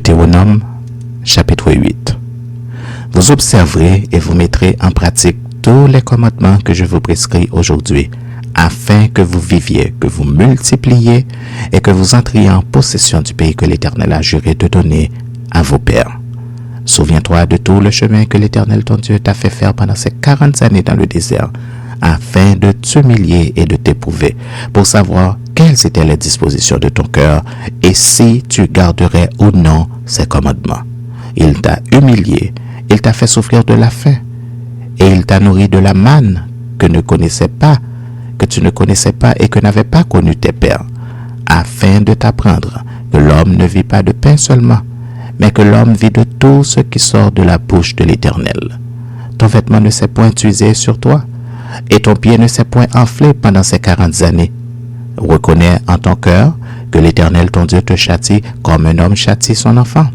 Deutéronome, chapitre 8. Vous observerez et vous mettrez en pratique tous les commandements que je vous prescris aujourd'hui, afin que vous viviez, que vous multipliez et que vous entriez en possession du pays que l'Éternel a juré de donner à vos pères. Souviens-toi de tout le chemin que l'Éternel ton Dieu t'a fait faire pendant ces 40 années dans le désert, afin de t'humilier et de t'éprouver, pour savoir quelles étaient les dispositions de ton cœur et si tu garderais ou non ses commandements. Il t'a humilié, il t'a fait souffrir de la faim, et il t'a nourri de la manne que tu ne connaissais pas et que n'avaient pas connu tes pères, afin de t'apprendre que l'homme ne vit pas de pain seulement, mais que l'homme vit de tout ce qui sort de la bouche de l'Éternel. Ton vêtement ne s'est point usé sur toi, et ton pied ne s'est point enflé pendant ces 40 années. Reconnais en ton cœur que l'Éternel ton Dieu te châtie comme un homme châtie son enfant.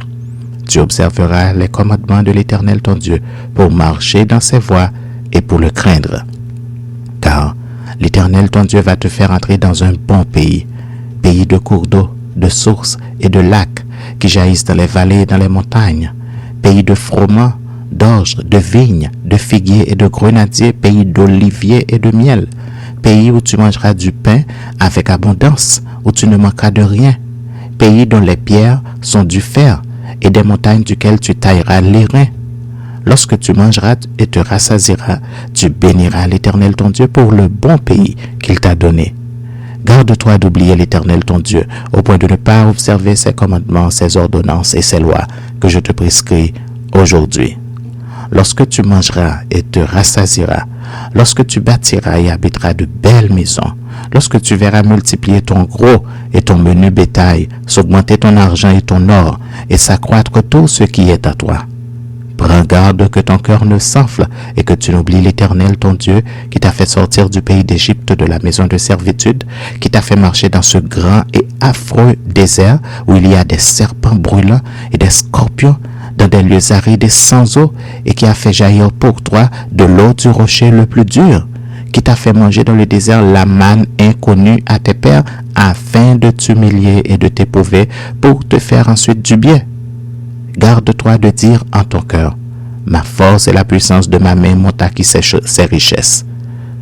Tu observeras les commandements de l'Éternel ton Dieu pour marcher dans ses voies et pour le craindre. Car l'Éternel ton Dieu va te faire entrer dans un bon pays, pays de cours d'eau, de sources et de lacs qui jaillissent dans les vallées et dans les montagnes, pays de froment, d'orge, de vignes, de figuiers et de grenadiers, pays d'oliviers et de miel, pays où tu mangeras du pain avec abondance, où tu ne manqueras de rien, pays dont les pierres sont du fer et des montagnes duquel tu tailleras l'airain. Lorsque tu mangeras et te rassasieras, tu béniras l'Éternel ton Dieu pour le bon pays qu'il t'a donné. Garde-toi d'oublier l'Éternel ton Dieu, au point de ne pas observer ses commandements, ses ordonnances et ses lois que je te prescris aujourd'hui. Lorsque tu mangeras et te rassasieras, lorsque tu bâtiras et habiteras de belles maisons, lorsque tu verras multiplier ton gros et ton menu bétail, s'augmenter ton argent et ton or, et s'accroître tout ce qui est à toi. Prends garde que ton cœur ne s'enfle et que tu n'oublies l'Éternel ton Dieu qui t'a fait sortir du pays d'Égypte de la maison de servitude, qui t'a fait marcher dans ce grand et affreux désert où il y a des serpents brûlants et des scorpions, dans des lieux arides et sans eau, et qui a fait jaillir pour toi de l'eau du rocher le plus dur, qui t'a fait manger dans le désert la manne inconnue à tes pères, afin de t'humilier et de t'éprouver pour te faire ensuite du bien. Garde-toi de dire en ton cœur, ma force et la puissance de ma main m'ont acquis ses richesses.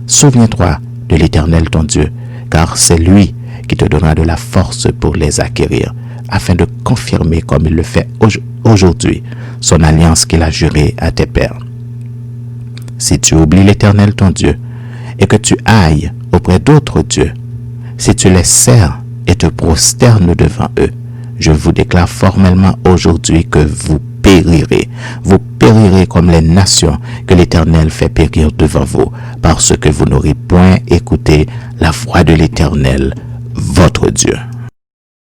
Souviens-toi de l'Éternel ton Dieu, car c'est lui qui te donnera de la force pour les acquérir, afin de confirmer comme il le fait aujourd'hui son alliance qu'il a jurée à tes pères. Si tu oublies l'Éternel ton Dieu et que tu ailles auprès d'autres dieux, si tu les sers et te prosternes devant eux, je vous déclare formellement aujourd'hui que vous périrez comme les nations que l'Éternel fait périr devant vous, parce que vous n'aurez point écouté la voix de l'Éternel, votre Dieu.